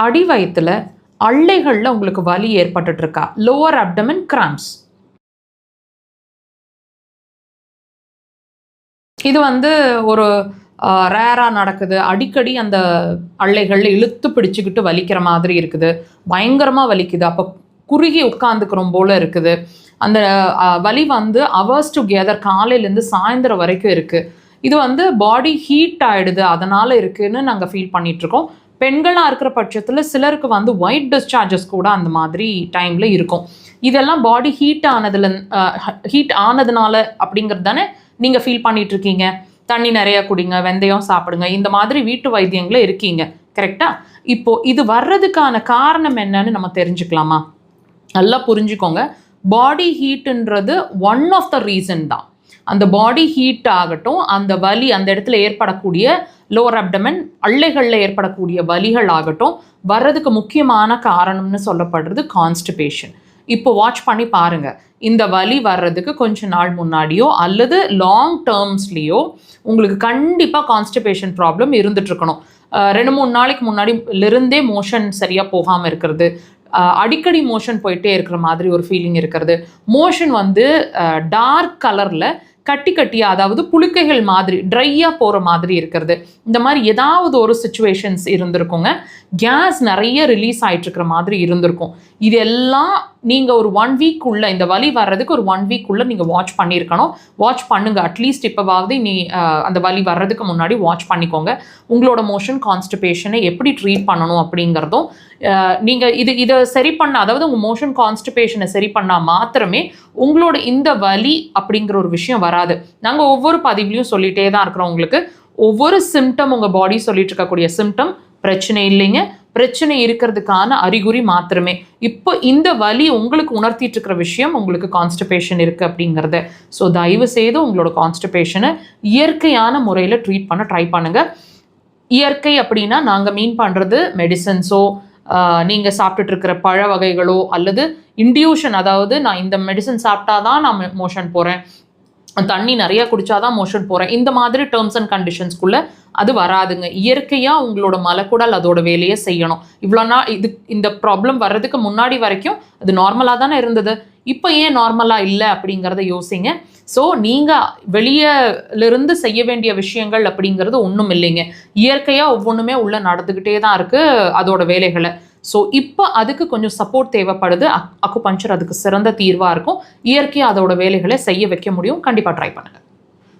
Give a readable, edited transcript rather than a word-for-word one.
அடி வயிற்றுல அள்ளைகளில் உங்களுக்கு வலி ஏற்பட்டுட்டு இருக்கா? Lower abdomen grams. இது ஒரு ரேராக நடக்குது. அடிக்கடி அந்த அள்ளைகளில் இழுத்து பிடிச்சிக்கிட்டு வலிக்கிற மாதிரி இருக்குது. பயங்கரமாக வலிக்குது. அப்போ குறுகி உட்காந்துக்கிறோம் போல் இருக்குது. அந்த வலி அவர்ஸ் டுகெதர் காலையிலேருந்து சாயந்தரம் வரைக்கும் இருக்குது. இது பாடி ஹீட் ஆகிடுது, அதனால் இருக்குதுன்னு நாங்கள் ஃபீல் பண்ணிகிட்ருக்கோம். பெண்களாக இருக்கிற பட்சத்தில் சிலருக்கு ஒயிட் டிஸ்சார்ஜஸ் கூட அந்த மாதிரி டைமில் இருக்கும். இதெல்லாம் பாடி ஹீட் ஆனதுனால அப்படிங்கிறது தானே நீங்கள் ஃபீல் பண்ணிகிட்ருக்கீங்க. தண்ணி நிறையா குடிங்க, வெந்தயம் சாப்பிடுங்க, இந்த மாதிரி வீட்டு வைத்தியங்களே இருக்கீங்க, கரெக்டாக? இப்போது இது வர்றதுக்கான காரணம் என்னன்னு நம்ம தெரிஞ்சுக்கலாமா? நல்லா புரிஞ்சுக்கோங்க. பாடி ஹீட்டுன்றது ஒன் ஆஃப் த ரீசன் தான். அந்த பாடி ஹீட் ஆகட்டும், அந்த வலி அந்த இடத்துல ஏற்படக்கூடிய லோவர் அப்டமன் அள்ளைகளில் ஏற்படக்கூடிய வலிகள் ஆகட்டும், வர்றதுக்கு முக்கியமான காரணம்னு சொல்லப்படுறது கான்ஸ்டிபேஷன். இப்போ வாட்ச் பண்ணி பாருங்கள். இந்த வலி வர்றதுக்கு கொஞ்ச நாள் முன்னாடியோ அல்லது லாங் டேர்ம்ஸ்லேயோ உங்களுக்கு கண்டிப்பாக கான்ஸ்டிபேஷன் ப்ராப்ளம் இருந்துகிட்ருக்கணும். 2-3 நாளைக்கு முன்னாடிலிருந்தே மோஷன் சரியாக போகாமல் இருக்கிறது, அடிக்கடி மோஷன் போயிட்டே இருக்கிற மாதிரி ஒரு ஃபீலிங் இருக்கிறது, மோஷன் டார்க் கலரில் கட்டி கட்டியாக, அதாவது புழுக்கைகள் மாதிரி ட்ரையாக போகிற மாதிரி இருக்கிறது, இந்த மாதிரி ஏதாவது ஒரு சிச்சுவேஷன்ஸ் இருந்திருக்குங்க. கேஸ் நிறைய ரிலீஸ் ஆகிட்டுருக்கிற மாதிரி இருந்திருக்கும். இது எல்லாம் நீங்கள் ஒரு 1 வீக்குள்ளே, இந்த வலி வர்றதுக்கு ஒரு 1 வீக்குள்ளே நீங்கள் வாட்ச் பண்ணியிருக்கணும். வாட்ச் பண்ணுங்கள். அட்லீஸ்ட் இப்போவாவது அந்த வலி வர்றதுக்கு முன்னாடி வாட்ச் பண்ணிக்கோங்க. உங்களோட மோஷன் கான்ஸ்டிபேஷனை எப்படி ட்ரீட் பண்ணணும் அப்படிங்கிறதும் நீங்கள் இதை சரி பண்ண, அதாவது உங்கள் மோஷன் கான்ஸ்டிபேஷனை சரி பண்ணால் மாத்திரமே உங்களோட இந்த வலி அப்படிங்கிற ஒரு விஷயம் வராது. நாங்கள் ஒவ்வொரு பதிவுலையும் சொல்லிகிட்டே தான் இருக்கிறோம் உங்களுக்கு. ஒவ்வொரு சிம்டம் உங்கள் பாடி சொல்லிட்டு இருக்கக்கூடிய சிம்டம் பிரச்சனை இல்லைங்க, பிரச்சனை இருக்கிறதுக்கான அறிகுறி மாத்திரமே. இப்போ இந்த வலி உங்களுக்கு உணர்த்திட்டு இருக்கிற விஷயம் உங்களுக்கு கான்ஸ்டிபேஷன் இருக்குது அப்படிங்கிறத. ஸோ தயவு செய்து உங்களோட கான்ஸ்டிபேஷனை இயற்கையான முறையில் ட்ரீட் பண்ண ட்ரை பண்ணுங்கள். இயற்கை அப்படின்னா நாங்கள் மீன் பண்ணுறது மெடிசன்ஸோ, நீங்கள் சாப்பிட்டுட்டு இருக்கிற பழ வகைகளோ, அல்லது இன்டியூஷன், அதாவது நான் இந்த மெடிசன் சாப்பிட்டா தான் நான் மோஷன் போகிறேன், தண்ணி நிறையா குடித்தாதான் மோஷன் போகிறேன், இந்த மாதிரி டேர்ம்ஸ் அண்ட் கண்டிஷன்ஸ்குள்ளே அது வராதுங்க. இயற்கையாக உங்களோட மலக்குடல் அதோட வேலையை செய்யணும். இவ்வளோ நாள் இந்த ப்ராப்ளம் வர்றதுக்கு முன்னாடி வரைக்கும் அது நார்மலாக தானே இருந்தது. இப்போ ஏன் நார்மலாக இல்லை அப்படிங்கிறத யோசிங்க. ஸோ நீங்கள் வெளியிலிருந்து செய்ய வேண்டிய விஷயங்கள் அப்படிங்கிறது ஒன்றும் இல்லைங்க. இயற்கையாக ஒவ்வொன்றுமே உள்ளே நடந்துக்கிட்டே தான் இருக்குது அதோட வேலைகளை. ஸோ இப்போ அதுக்கு கொஞ்சம் சப்போர்ட் தேவைப்படுது. அக்குபஞ்சர் அதுக்கு சிறந்த தீர்வாக இருக்கும். இயற்கையாக அதோட வேலைகளை செய்ய வைக்க முடியும். கண்டிப்பாக ட்ரை பண்ணுங்கள்.